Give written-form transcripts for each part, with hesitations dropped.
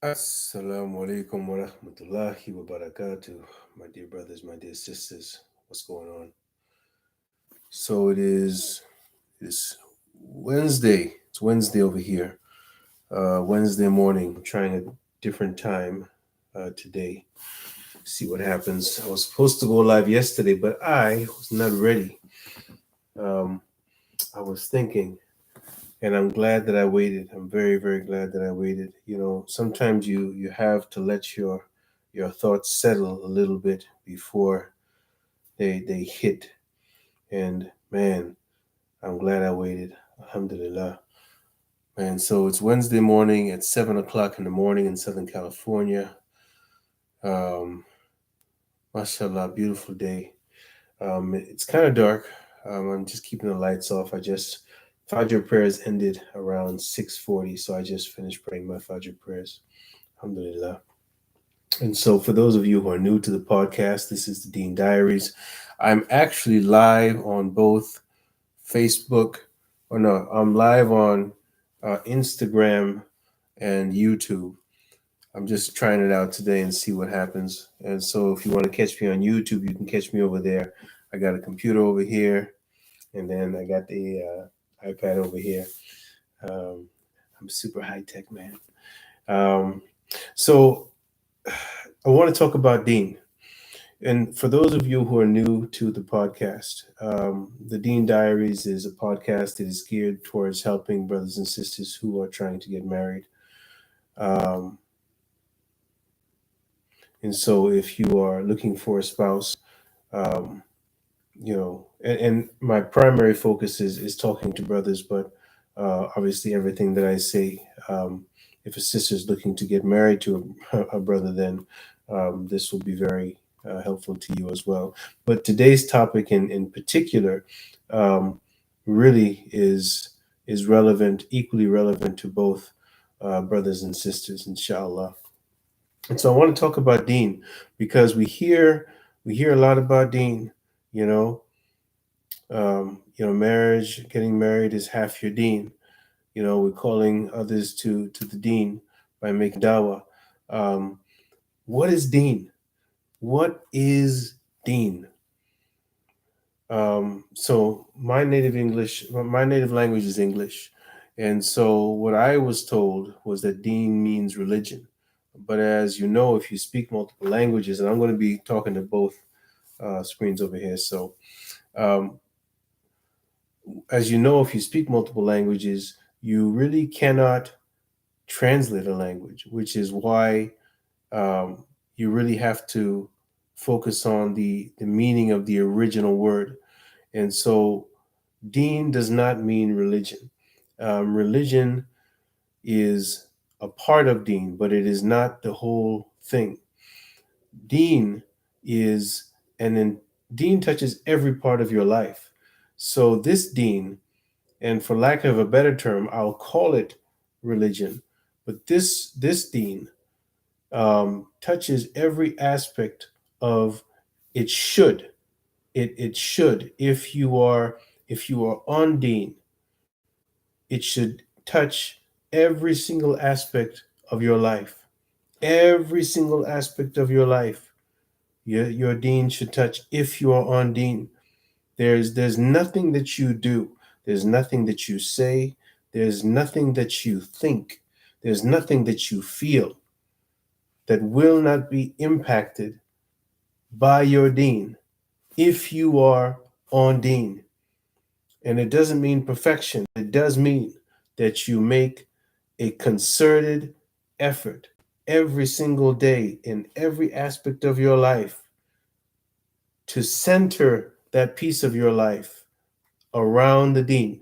Assalamu alaikum wa rahmatullahi wa barakatuh. My dear brothers, my dear sisters, what's going on? So it's Wednesday. It's Wednesday over here. Wednesday morning. I'm trying a different time today. See what happens. I was supposed to go live yesterday, but I was not ready. Um, I was thinking, and I'm glad that I waited. I'm very, very glad that I waited. Sometimes you have to let your thoughts settle a little bit before they hit. And man, I'm glad I waited. Alhamdulillah. Man, so it's Wednesday morning at 7 o'clock in the morning in Southern California. Um, mashallah, beautiful day. It's kind of dark. I'm just keeping the lights off. I just Fajr prayers ended around 6:40, so I just finished praying my Fajr prayers. Alhamdulillah. And so, for those of you who are new to the podcast, this is the Deen Diaries. I'm actually live on both Facebook, or no, I'm live on Instagram and YouTube. I'm just trying it out today and see what happens. And so, if you want to catch me on YouTube, you can catch me over there. I got a computer over here, and then I got the iPad over here. Um, I'm super high tech, man. Um, so, I want to talk about Deen. And for those of you who are new to the podcast, the Deen Diaries is a podcast that is geared towards helping brothers and sisters who are trying to get married. Um, and so, if you are looking for a spouse, um, and my primary focus is talking to brothers, but obviously, everything that I say, if a sister is looking to get married to a brother, then this will be very helpful to you as well. But today's topic in particular um, really is relevant, equally relevant to both brothers and sisters, inshallah. And so I want to talk about Deen because we hear a lot about Deen. You know, marriage, getting married is half your Deen. We're calling others to the Deen by making dawah. Um, what is Deen? What is Deen? So my native language is English, and so what I was told was that Deen means religion. But as you know, if you speak multiple languages, and I'm going to be talking to both screens over here, so um, as you know, if you speak multiple languages, you really cannot translate a language, which is why you really have to focus on the meaning of the original word. And so, Deen does not mean religion. Religion is a part of Deen, but it is not the whole thing. Deen is, and then Deen touches every part of your life. So, this Deen, and for lack of a better term, I'll call it religion. But this Deen touches every aspect of it. It should, if you are on Deen, it should touch every single aspect of your life. Every single aspect of your life, your Deen should touch if you are on Deen. There's nothing that you do, there's nothing that you say, there's nothing that you think, there's nothing that you feel that will not be impacted by your Deen if you are on Deen. And it doesn't mean perfection. It does mean that you make a concerted effort every single day in every aspect of your life to center that piece of your life around the Deen.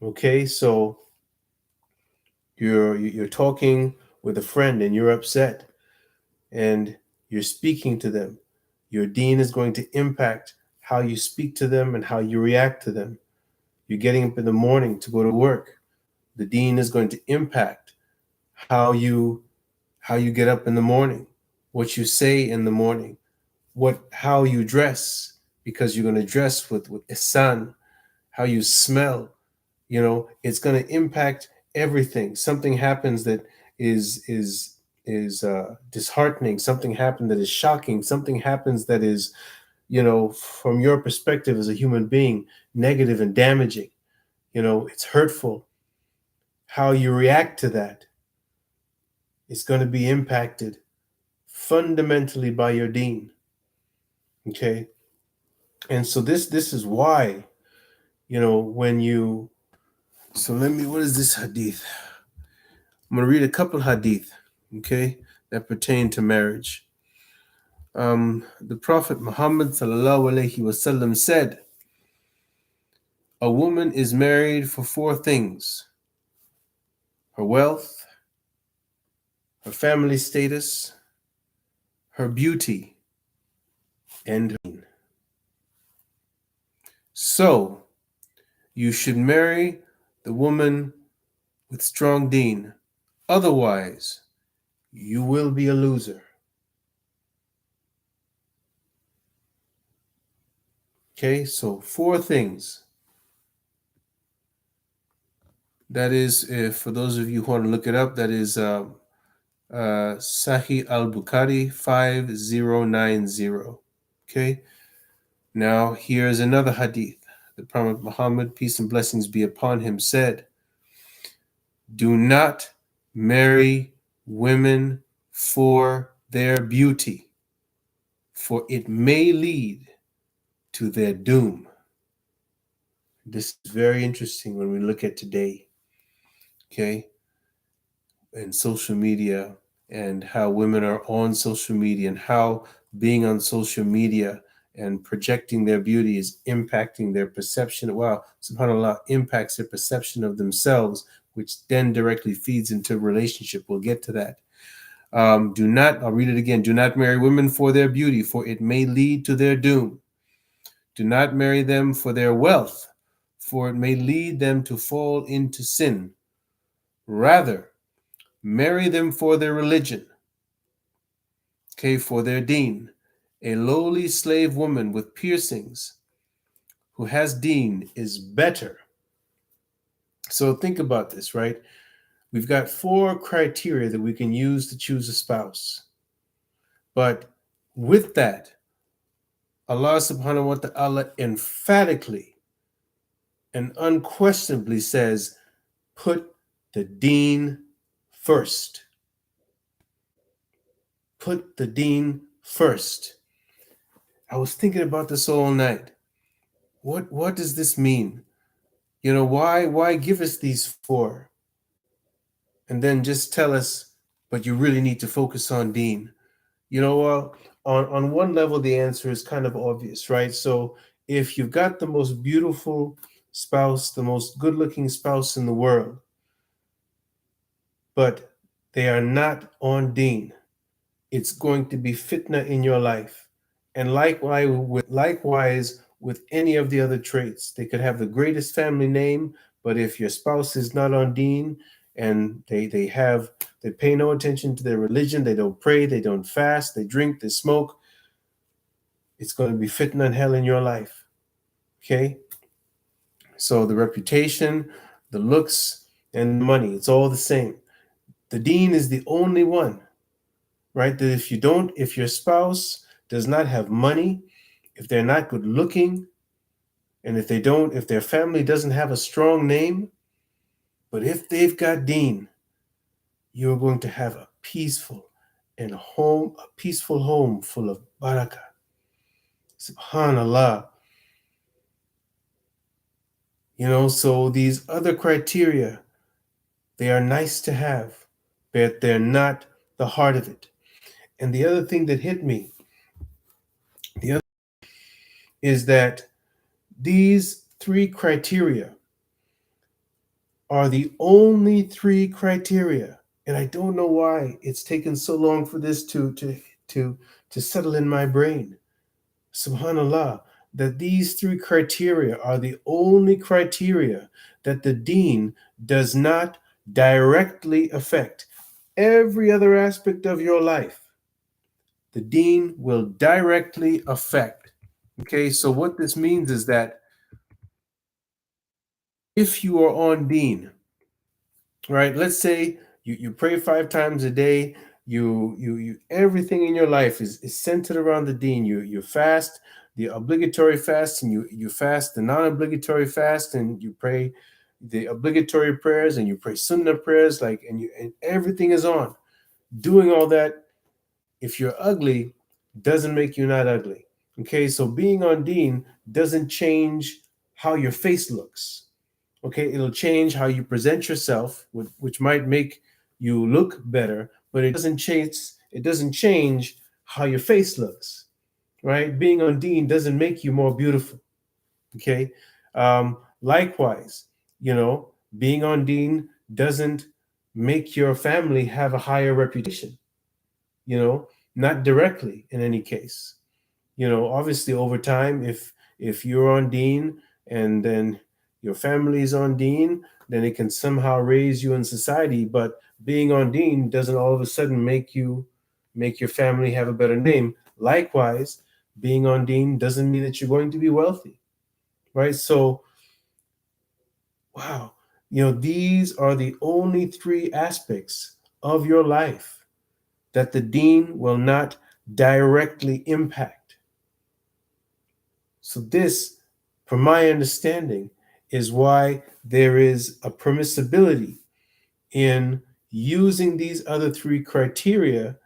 Okay, so you're talking with a friend and you're upset and you're speaking to them. Your Deen is going to impact how you speak to them and how you react to them. You're getting up in the morning to go to work. The Deen is going to impact how you get up in the morning, what you say in the morning, how you dress, because you're going to dress with ihsan, how you smell. It's going to impact everything. Something happens that is disheartening, something happened that is shocking, something happens that is, from your perspective as a human being, negative and damaging, it's hurtful, how you react to that is going to be impacted fundamentally by your deen. Okay. And so this is why, when you, so let me, what is this hadith? I'm going to read a couple hadith, okay, that pertain to marriage. The Prophet Muhammad sallallahu alaihi wasallam said, a woman is married for four things: her wealth, her family status, her beauty, and her deen. So you should marry the woman with strong deen. Otherwise, you will be a loser. Okay, so four things. That is, if for those of you who want to look it up, that is Sahih al-Bukhari 5090. Okay, now here's another hadith. The Prophet Muhammad, peace and blessings be upon him, said, do not marry women for their beauty, for it may lead to their doom. This is very interesting when we look at today, okay, and social media, and how women are on social media, and how being on social media and projecting their beauty is impacting their perception. Wow, subhanAllah, impacts their perception of themselves, which then directly feeds into relationship. We'll get to that. Do not, I'll read it again. Do not marry women for their beauty, for it may lead to their doom. Do not marry them for their wealth, for it may lead them to fall into sin. Rather, marry them for their religion, okay, for their deen. A lowly slave woman with piercings who has deen is better. So think about this, right? We've got four criteria that we can use to choose a spouse. But with that, Allah subhanahu wa ta'ala emphatically and unquestionably says, put the deen first. Put the deen first. I was thinking about this all night. What does this mean? Why give us these four and then just tell us, but you really need to focus on deen? Well, on one level, the answer is kind of obvious, right? So if you've got the most beautiful spouse, the most good-looking spouse in the world, but they are not on deen, it's going to be fitna in your life. And likewise with any of the other traits. They could have the greatest family name, but if your spouse is not on deen and they pay no attention to their religion, they don't pray, they don't fast, they drink, they smoke, it's going to be fitna and hell in your life. Okay? So the reputation, the looks, and the money, it's all the same. The deen is the only one, right? That if your spouse does not have money, if they're not good looking, and if their family doesn't have a strong name, but if they've got deen, you're going to have a peaceful home full of barakah. Subhanallah. So these other criteria, they are nice to have, but they're not the heart of it. And the other thing that hit me, is that these three criteria are the only three criteria. And I don't know why it's taken so long for this to settle in my brain. Subhanallah, that these three criteria are the only criteria that the deen does not directly affect. Every other aspect of your life, the deen will directly affect. Okay, so what this means is that if you are on deen, right, let's say you pray 5 times a day, You everything in your life is centered around the Deen. You fast the obligatory fast, and you fast the non-obligatory fast, and you pray the obligatory prayers, and you pray sunnah prayers, like, and everything is on. Doing all that, if you're ugly, doesn't make you not ugly. Okay, so being on Deen doesn't change how your face looks. Okay, it'll change how you present yourself, which might make you look better, but it doesn't change how your face looks. Right, being on Deen doesn't make you more beautiful. Okay, likewise, being on Deen doesn't make your family have a higher reputation. you know Not directly in any case. Obviously, over time, if you're on Deen, and then your family is on Deen, then it can somehow raise you in society. But being on Deen doesn't all of a sudden make your family have a better name. Likewise, being on Deen doesn't mean that you're going to be wealthy, right? So, wow, these are the only three aspects of your life that the Deen will not directly impact. So this, from my understanding, is why there is a permissibility in using these other three criteria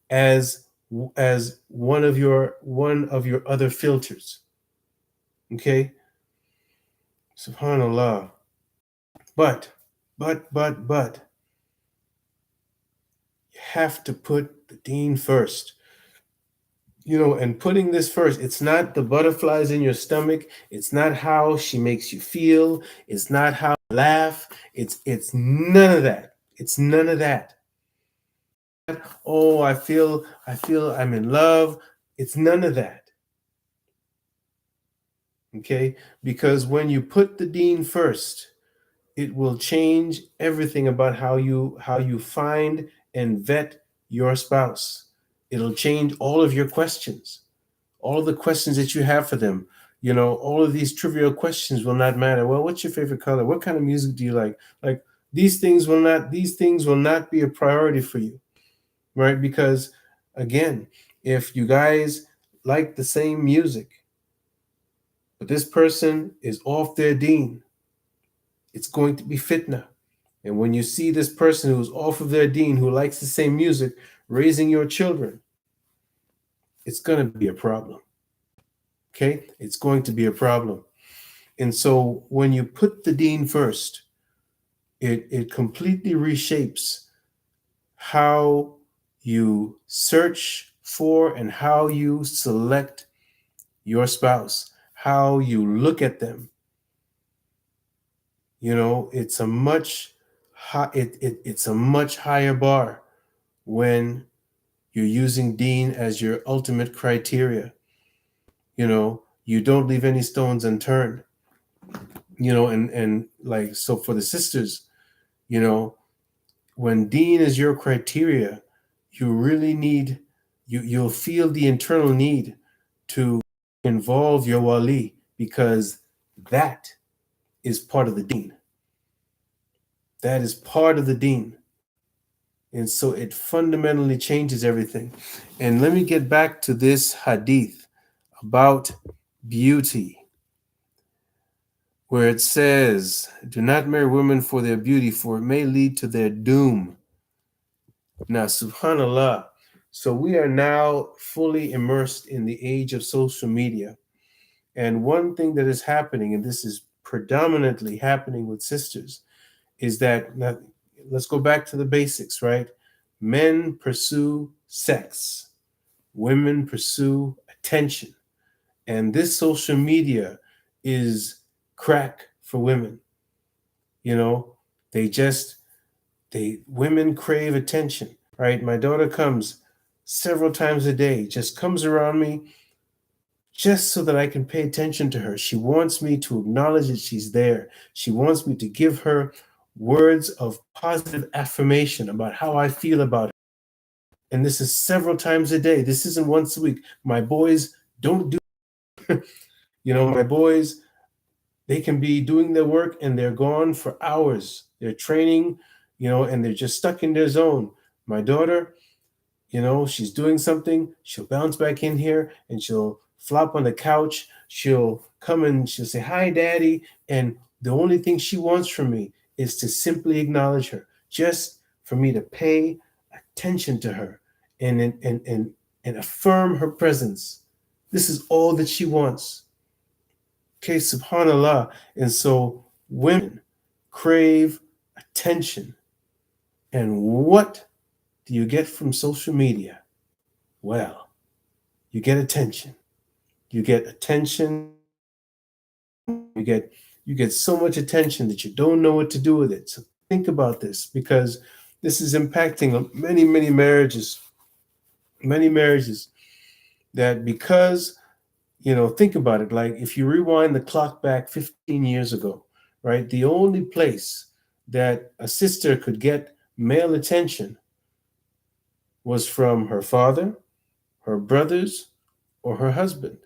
as one of your other filters. Okay? Subhanallah. But you have to put the Deen first. And putting this first, it's not the butterflies in your stomach. It's not how she makes you feel. It's not how you laugh. It's none of that. It's none of that. Oh, I feel I'm in love. It's none of that. Okay? Because when you put the Deen first, it will change everything about how you find and vet your spouse. It'll change all of your questions. All of the questions that you have for them. All of these trivial questions will not matter. Well, what's your favorite color? What kind of music do you like? Like, these things will not be a priority for you, right? Because, again, if you guys like the same music, but this person is off their Deen, it's going to be fitna. And when you see this person who's off of their Deen, who likes the same music, raising your children, it's going to be a problem. Okay? It's going to be a problem. And so when you put the Deen first, it completely reshapes how you search for and how you select your spouse, how you look at them. It's a much higher bar when you're using Deen as your ultimate criteria. You don't leave any stones unturned. And like, so for the sisters, you know, when Deen is your criteria, you really need you'll feel the internal need to involve your wali, because that is part of the Deen. That is part of the Deen. And so it fundamentally changes everything. And let me get back to this hadith about beauty, where it says, do not marry women for their beauty, for it may lead to their doom. Now, subhanallah, so we are now fully immersed in the age of social media. And one thing that is happening, and this is predominantly happening with sisters, is that, now, let's go back to the basics, right? Men pursue sex, women pursue attention. And this social media is crack for women. You know, women crave attention, right? My daughter comes several times a day, just comes around me just so that I can pay attention to her. She wants me to acknowledge that she's there. She wants me to give her words of positive affirmation about how I feel about her. And this is several times a day. This isn't once a week. My boys don't do, my boys, they can be doing their work and they're gone for hours. They're training, and they're just stuck in their zone. My daughter, She's doing something, she'll bounce back in here and she'll flop on the couch. She'll come and she'll say, "Hi, Daddy." And the only thing she wants from me is to simply acknowledge her, just for me to pay attention to her and affirm her presence. This is all that she wants. Okay, subhanAllah. And so women crave attention. And what do you get from social media? Well, you get attention. You get attention. You get so much attention that you don't know what to do with it. So think about this, because this is impacting many, many marriages. Many marriages that, because think about it. Like, if you rewind the clock back 15 years ago, right? The only place that a sister could get male attention was from her father, her brothers, or her husband.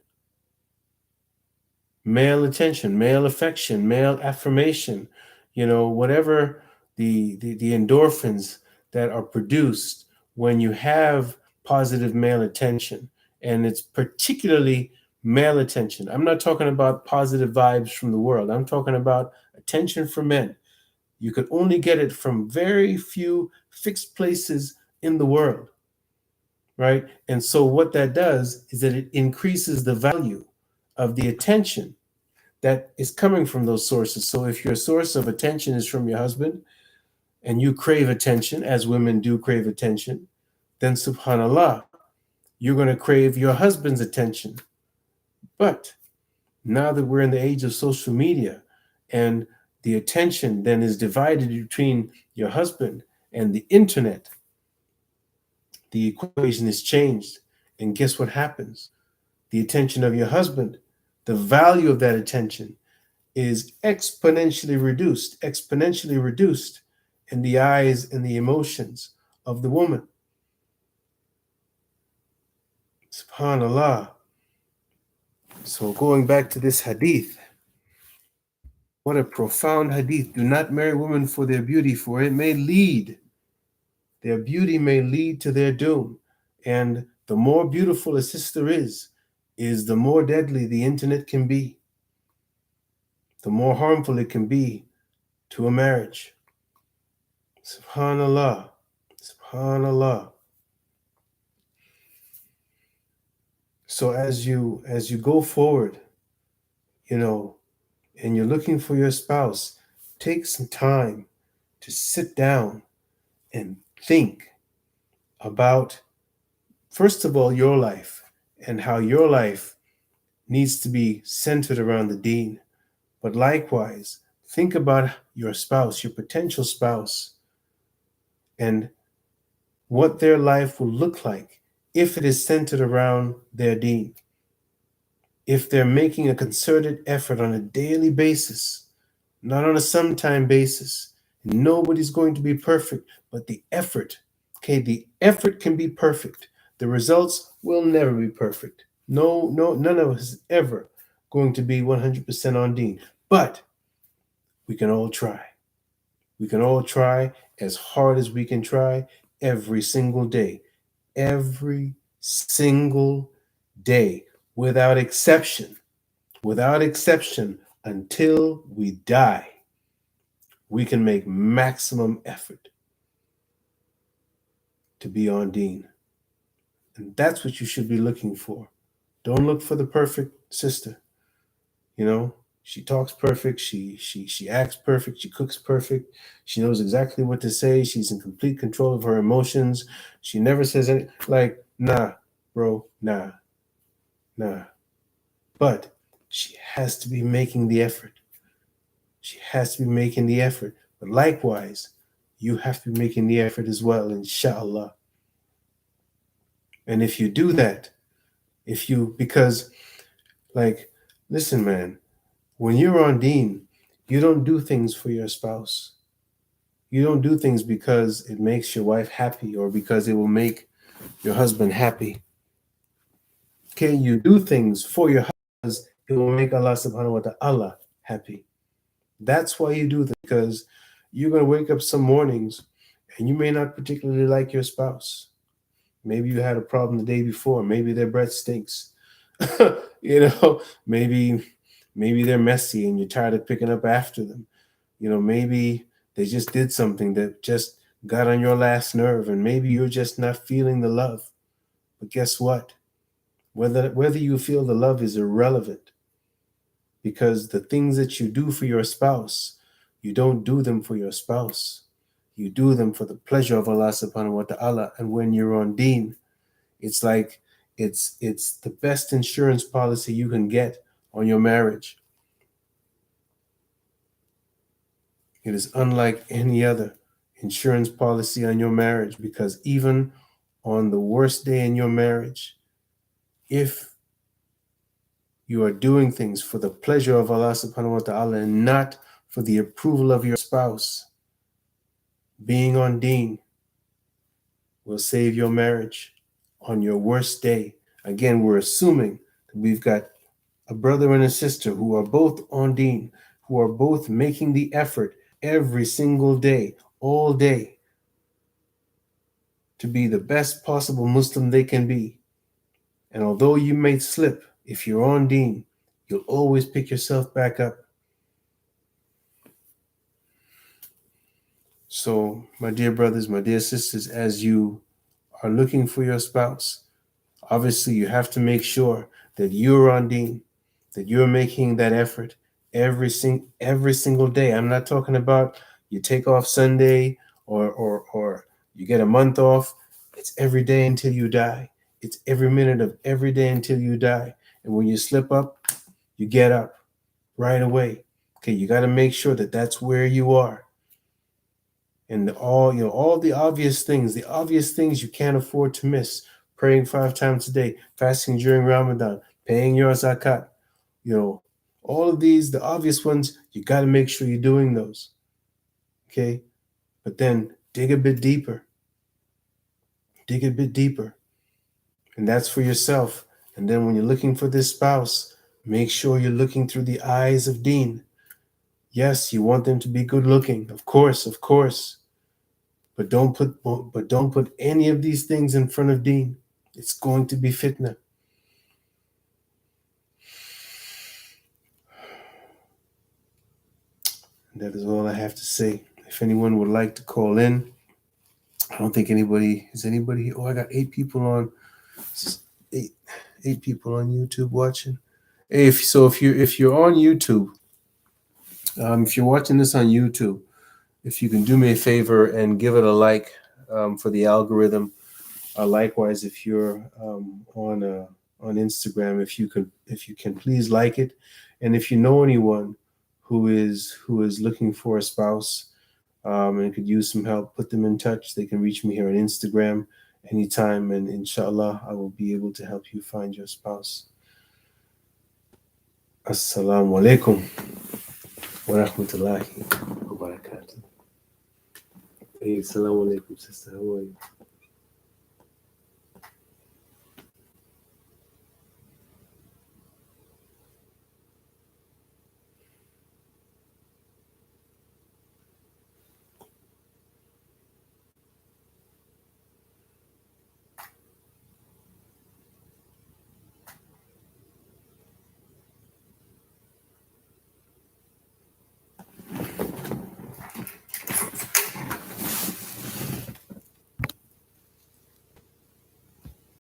Male attention, male affection, male affirmation, whatever the endorphins that are produced when you have positive male attention. And it's particularly male attention. I'm not talking about positive vibes from the world. I'm talking about attention from men. You could only get it from very few fixed places in the world, right? And so what that does is that it increases the value of the attention that is coming from those sources. So if your source of attention is from your husband and you crave attention, as women do crave attention, then subhanAllah, you're going to crave your husband's attention. But now that we're in the age of social media and the attention then is divided between your husband and the internet, the equation is changed. And guess what happens? The attention of your husband, the value of that attention is exponentially reduced in the eyes and the emotions of the woman. SubhanAllah. So going back to this hadith, what a profound hadith. Do not marry women for their beauty, for their beauty may lead to their doom. And the more beautiful a sister is the more deadly the internet can be, the more harmful it can be to a marriage. SubhanAllah. SubhanAllah. So as you go forward, and you're looking for your spouse, take some time to sit down and think about, first of all, your life and how your life needs to be centered around the Deen. But likewise, think about your spouse, your potential spouse, and what their life will look like if it is centered around their Deen. If they're making a concerted effort on a daily basis, not on a sometime basis. Nobody's going to be perfect, but the effort, okay, the effort can be perfect. The results will never be perfect. No, none of us is ever going to be 100% on Deen, but we can all try. We can all try as hard as we can try every single day. Every single day, without exception, until we die, we can make maximum effort to be on Deen. And that's what you should be looking for. Don't look for the perfect sister. She talks perfect, she acts perfect, she cooks perfect, she knows exactly what to say, she's in complete control of her emotions. She never says any, like, nah, bro, nah. But she has to be making the effort. She has to be making the effort. But likewise, you have to be making the effort as well, inshallah. And if you do that, because, like, listen, man, when you're on Deen, you don't do things for your spouse. You don't do things because it makes your wife happy or because it will make your husband happy. Okay, you do things for your husband because it will make Allah subhanahu wa ta'ala happy. That's why you do that, because you're going to wake up some mornings and you may not particularly like your spouse. Maybe you had a problem the day before. Maybe their breath stinks. You know, maybe they're messy and you're tired of picking up after them. You know, maybe they just did something that just got on your last nerve, and maybe you're just not feeling the love. But guess what? Whether you feel the love is irrelevant, because the things that you do for your spouse, you don't do them for your spouse. You do them for the pleasure of Allah subhanahu wa ta'ala. And when you're on Deen, it's like it's the best insurance policy you can get on your marriage. It is unlike any other insurance policy on your marriage, because even on the worst day in your marriage, if you are doing things for the pleasure of Allah subhanahu wa ta'ala and not for the approval of your spouse, being on Deen will save your marriage on your worst day. Again, we're assuming that we've got a brother and a sister who are both on Deen, who are both making the effort every single day, all day, to be the best possible Muslim they can be. And although you may slip, if you're on Deen, you'll always pick yourself back up. So, my dear brothers, my dear sisters, as you are looking for your spouse, obviously you have to make sure that you're on Deen, that you're making that effort every single day. I'm not talking about you take off Sunday or you get a month off. It's every day until you die. It's every minute of every day until you die. And when you slip up, you get up right away. Okay, you got to make sure that that's where you are. And all the obvious things you can't afford to miss: praying 5 times a day, fasting during Ramadan, paying your zakat, all of these, the obvious ones, you got to make sure you're doing those. Okay, but then dig a bit deeper, and that's for yourself. And then when you're looking for this spouse, make sure you're looking through the eyes of Deen. Yes, you want them to be good looking, of course, but don't put any of these things in front of Deen. It's going to be fitna. That is all I have to say. If anyone would like to call in, I don't think anybody is anybody. Oh, I got 8 people on. Eight people on YouTube watching. Hey, if you're on YouTube, if you're watching this on YouTube, if you can do me a favor and give it a like for the algorithm. Likewise, if you're on Instagram, if you can please like it, and if you know anyone who is looking for a spouse and could use some help, put them in touch. They can reach me here on Instagram anytime, and inshallah, I will be able to help you find your spouse. Assalamu alaikum wa rahmatullahi wa barakatuh. Hey, assalamu alaikum, sister. How are you?